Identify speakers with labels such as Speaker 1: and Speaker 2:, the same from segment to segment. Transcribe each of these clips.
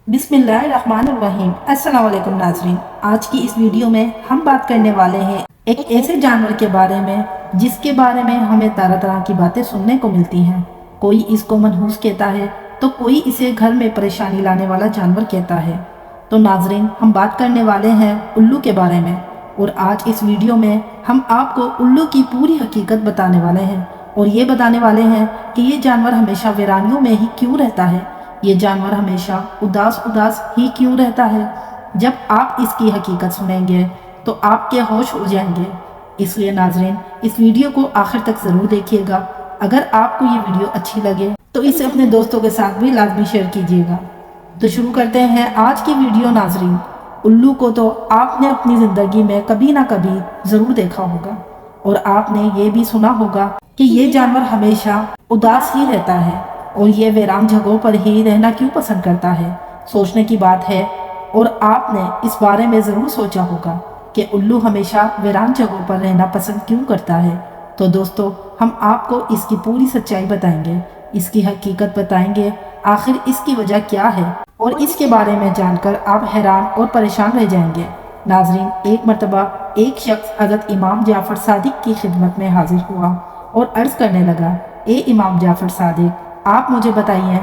Speaker 1: बिस्मिल्लाहिर्रहमानिर्रहीम। अस्सलाम वालेकुम नाज़रीन। आज की इस वीडियो में हम बात करने वाले हैं एक ऐसे जानवर के बारे में जिसके बारे में हमें तरह तरह की बातें सुनने को मिलती हैं। कोई इसको मनहूस कहता है तो कोई इसे घर में परेशानी लाने वाला जानवर कहता है। तो नाज़रीन, हम बात करने वाले हैं उल्लू के बारे में, और आज इस वीडियो में हम आपको उल्लू की पूरी हकीकत बताने वाले हैं और ये बताने वाले हैं कि ये जानवर हमेशा वीरानियों में ही क्यों रहता है, ये जानवर हमेशा उदास उदास ही क्यों रहता है। जब आप इसकी हकीकत सुनेंगे तो आपके होश उड़ जाएंगे। इसलिए नाजरीन, इस वीडियो को आखिर तक ज़रूर देखिएगा। अगर आपको ये वीडियो अच्छी लगे तो इसे अपने दोस्तों के साथ भी लाजमी शेयर कीजिएगा। तो शुरू करते हैं आज की वीडियो। नाजरीन, उल्लू को तो आपने अपनी ज़िंदगी में कभी ना कभी ज़रूर देखा होगा और आपने ये भी सुना होगा कि ये जानवर हमेशा उदास ही रहता है और ये वीरान जगहों पर ही रहना क्यों पसंद करता है। सोचने की बात है, और आपने इस बारे में ज़रूर सोचा होगा कि उल्लू हमेशा वीरान जगहों पर रहना पसंद क्यों करता है। तो दोस्तों, हम आपको इसकी पूरी सच्चाई बताएंगे, इसकी हकीकत बताएंगे, आखिर इसकी वजह क्या है, और इसके बारे में जानकर आप हैरान और परेशान रह जाएंगे। नाजरीन, एक मरतबा एक शख्स हज़रत इमाम जाफ़र सादिक की खिदमत में हाजिर हुआ और अर्ज़ करने लगा, ए इमाम जाफ़र सादिक, आप मुझे बताइए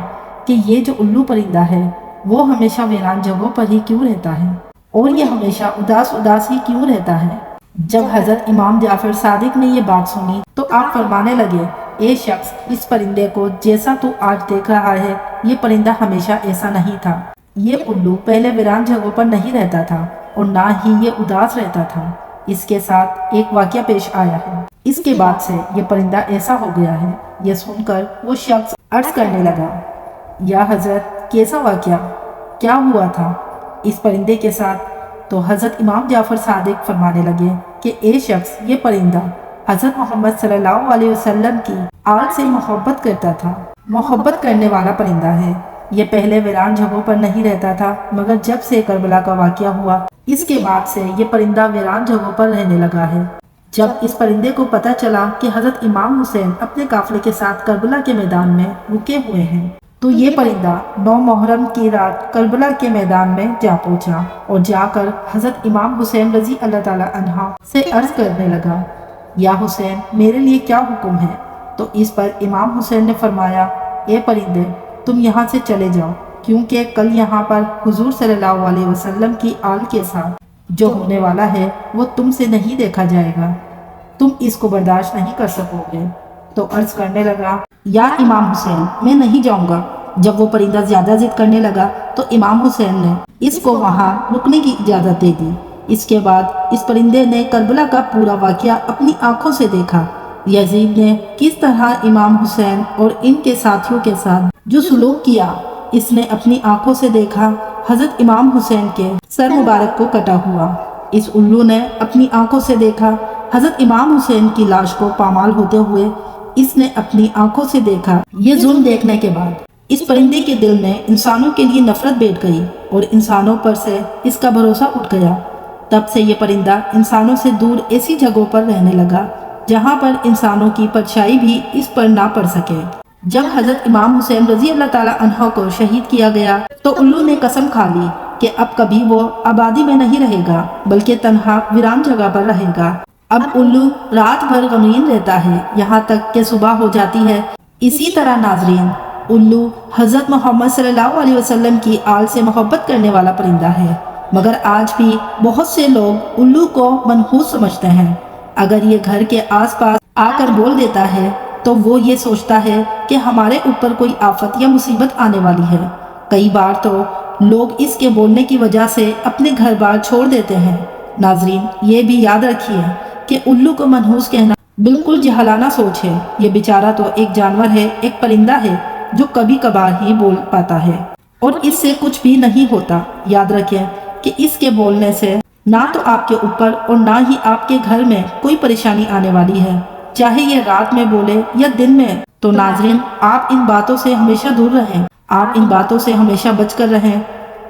Speaker 1: कि ये जो उल्लू परिंदा है वो हमेशा वीरान जगहों पर ही क्यों रहता है और ये हमेशा उदास उदास ही क्यों रहता है। जब हज़रत इमाम जाफ़र सादिक ने ये बात सुनी तो आप फरमाने लगे, ए शख्स, इस परिंदे को जैसा तू आज देख रहा है ये परिंदा हमेशा ऐसा नहीं था। ये उल्लू पहले वीरान जगहों पर नहीं रहता था और ना ही ये उदास रहता था। इसके साथ एक वाक़या पेश आया है, इसके बाद से ये परिंदा ऐसा हो गया है। ये सुनकर वो शख्स अर्ज करने लगा, या हज़रत, कैसा वाक़या, क्या हुआ था इस परिंदे के साथ। तो हज़रत इमाम जाफ़र सादिक फरमाने लगे कि ए शख्स, ये परिंदा हज़रत मोहम्मद सल्लल्लाहु अलैहि वसल्लम की आल से मोहब्बत करता था। मोहब्बत करने वाला परिंदा है। ये पहले वीरान जगहों पर नहीं रहता था, मगर जब से करबला का वाक़या हुआ इसके बाद से ये परिंदा वीरान जगहों पर रहने लगा है। जब इस परिंदे को पता चला कि हज़रत इमाम हुसैन अपने काफ़िले के साथ करबला के मैदान में रुके हुए हैं, तो ये परिंदा 9 मुहर्रम की रात करबला के मैदान में जा पहुंचा और जाकर हज़रत इमाम हुसैन रज़ी अल्लाह ताला अन्हा से अर्ज़ करने लगा, या हुसैन, मेरे लिए क्या हुक्म है। तो इस पर इमाम हुसैन ने फरमाया, ए परिंदे, तुम यहाँ से चले जाओ, क्योंकि कल यहाँ पर हुजूर सल्लल्लाहु अलैहि वसल्लम की आल के साथ जो होने वाला है वो तुमसे नहीं देखा जाएगा, तुम इसको बर्दाश्त नहीं कर सकोगे। तो अर्ज करने लगा, या इमाम हुसैन, मैं नहीं जाऊंगा। जब वो परिंदा ज्यादा जिद करने लगा तो इमाम हुसैन ने इसको वहां रुकने की इजाजत दे दी। इसके बाद इस परिंदे ने करबला का पूरा वाकया अपनी आंखों से देखा। यजीद ने किस तरह इमाम हुसैन और इनके साथियों के साथ जो सुलूक किया, इसने अपनी आंखों से देखा। हजरत इमाम हुसैन के सर मुबारक को कटा हुआ इस उल्लू ने अपनी आंखों से देखा। हजरत इमाम हुसैन की लाश को पामाल होते हुए इसने अपनी आंखों से देखा। ये जुल्म देखने के बाद इस परिंदे के दिल में इंसानों के लिए नफरत बैठ गई और इंसानों पर से इसका भरोसा उठ गया। तब से ये परिंदा इंसानों से दूर ऐसी जगहों पर रहने लगा जहाँ पर इंसानों की परछाई भी इस पर ना पड़ सके। जब हजरत इमाम हुसैन रजी अल्लाह ताला अन्हो को शहीद किया गया तो उल्लू ने कसम खा ली कि अब कभी वो आबादी में नहीं रहेगा, बल्कि तन्हा वीरान जगह पर रहेगा। अब उल्लू रात भर गमगीन रहता है, यहाँ तक कि सुबह हो जाती है। इसी तरह नाजरीन, उल्लू हजरत मोहम्मद सल्लल्लाहु अलैहि वसल्लम की आल से मोहब्बत करने वाला परिंदा है, मगर आज भी बहुत से लोग उल्लू को मनहूस समझते हैं। अगर ये घर के आसपास आकर बोल देता है तो वो ये सोचता है कि हमारे ऊपर कोई आफत या मुसीबत आने वाली है। कई बार तो लोग इसके बोलने की वजह से अपने घर बार छोड़ देते हैं। नाजरीन, ये भी याद रखिए कि उल्लू को मनहूस कहना बिल्कुल जहलाना सोच है। ये बेचारा तो एक जानवर है, एक परिंदा है जो कभी कभार ही बोल पाता है और इससे कुछ भी नहीं होता। याद रखें कि इसके बोलने से ना तो आपके ऊपर और ना ही आपके घर में कोई परेशानी आने वाली है, चाहे ये रात में बोले या दिन में। तो नाजरीन, आप इन बातों से हमेशा दूर रहें, आप इन बातों से हमेशा बचकर रहें।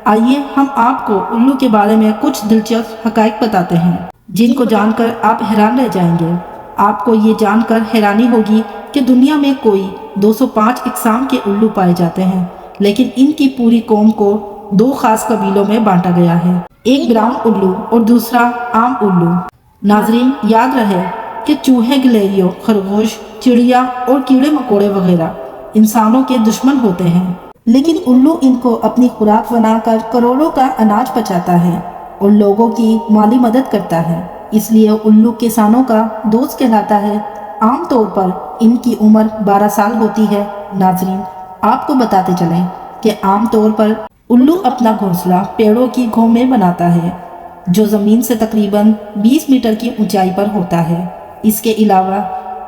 Speaker 1: आइए हम आपको उल्लू के बारे में कुछ दिलचस्प हकायक बताते हैं जिनको जानकर आप हैरान रह जाएंगे। आपको ये जानकर हैरानी होगी कि दुनिया में कोई 205 इकसाम के उल्लू पाए जाते हैं, लेकिन इनकी पूरी कौम को दो खास कबीलों में बांटा गया है, एक ब्राउन उल्लू और दूसरा आम उल्लू। नाजरीन, याद रहे कि चूहे, गिलहरियों, खरगोश, चिड़िया और कीड़े मकोड़े वगैरह इंसानों के दुश्मन होते हैं, लेकिन उल्लू इनको अपनी खुराक बनाकर करोड़ों का अनाज पचाता है और लोगों की माली मदद करता है, इसलिए उल्लू किसानों का दोस्त कहलाता है। आमतौर पर इनकी उम्र 12 साल होती है। नाजरीन, आपको बताते चलें कि आमतौर पर उल्लू अपना घोंसला पेड़ों की घों में बनाता है, जो ज़मीन से तकरीबन 20 मीटर की ऊंचाई पर होता है। इसके अलावा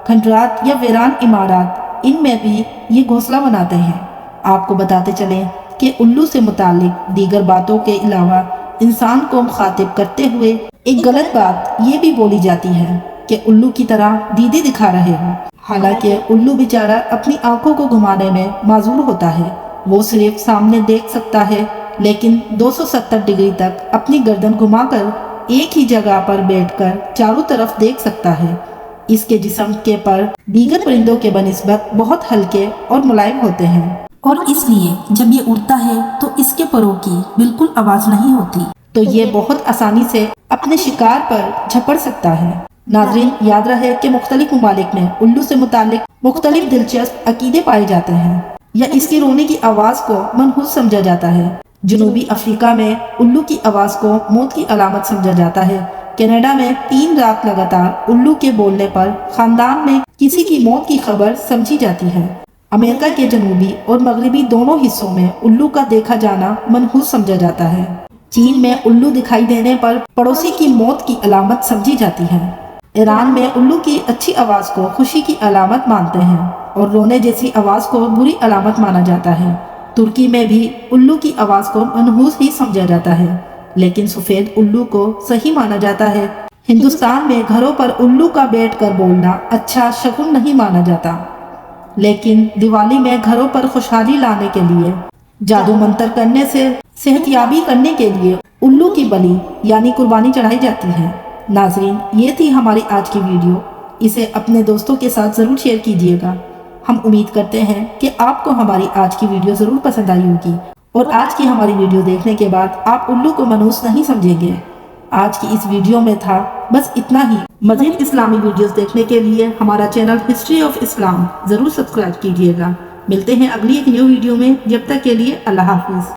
Speaker 1: खंडरात या वीरान इमारत, इनमें भी ये घोंसला बनाते हैं। आपको बताते चलें कि उल्लू से मुतालिक दीगर बातों के अलावा इंसान को मुखातिब करते हुए एक गलत बात ये भी बोली जाती है कि उल्लू की तरह दीदी दिखा रहे हो। हालांकि उल्लू बेचारा अपनी आंखों को घुमाने में माजूर होता है। वो सिर्फ सामने देख सकता है, लेकिन 270 डिग्री तक अपनी गर्दन घुमाकर एक ही जगह पर बैठकर चारों तरफ देख सकता है। इसके जिस्म के पर दीगर परिंदों के बनिस्बत बहुत हल्के और मुलायम होते हैं और इसलिए जब ये उड़ता है तो इसके परों की बिल्कुल आवाज नहीं होती, तो ये बहुत आसानी से अपने शिकार पर झपट सकता है। नाज़रीन, याद रहे कि मुख्तलिफ ममालिक में उल्लू से मुतालिक मुख्तलिफ दिलचस्प अकीदे पाए जाते हैं या इसकी रोने की आवाज को मनहूस समझा जाता है। जनूबी अफ्रीका में उल्लू की आवाज को मौत की अलामत समझा जाता है। कनाडा में 3 रात लगातार उल्लू के बोलने पर खानदान में किसी की मौत की खबर समझी जाती है। अमेरिका के जनूबी और मगरबी दोनों हिस्सों में उल्लू का देखा जाना मनहूस समझा जाता है। चीन में उल्लू दिखाई देने पर पड़ोसी की मौत की अलामत समझी जाती है। ईरान में उल्लू की अच्छी आवाज को खुशी की अलामत मानते हैं और रोने जैसी आवाज को बुरी अलामत माना जाता है। तुर्की में भी उल्लू की आवाज को मनहूस ही समझा जाता है, लेकिन सफेद उल्लू को सही माना जाता है। हिंदुस्तान में घरों पर उल्लू का बैठकर बोलना अच्छा शगुन नहीं माना जाता, लेकिन दिवाली में घरों पर खुशहाली लाने के लिए, जादू मंतर करने से सेहतयाबी करने के लिए उल्लू की बलि यानी कुर्बानी चढ़ाई जाती है। नाजरीन, ये थी हमारी आज की वीडियो। इसे अपने दोस्तों के साथ ज़रूर शेयर कीजिएगा। हम उम्मीद करते हैं कि आपको हमारी आज की वीडियो ज़रूर पसंद आई होगी और आज की हमारी वीडियो देखने के बाद आप उल्लू को मनहूस नहीं समझेंगे। आज की इस वीडियो में था बस इतना ही। मज़ीद इस्लामी वीडियोस देखने के लिए हमारा चैनल हिस्ट्री ऑफ इस्लाम ज़रूर सब्सक्राइब कीजिएगा। मिलते हैं अगली एक न्यू वीडियो में। जब तक के लिए अल्लाह हाफिज़।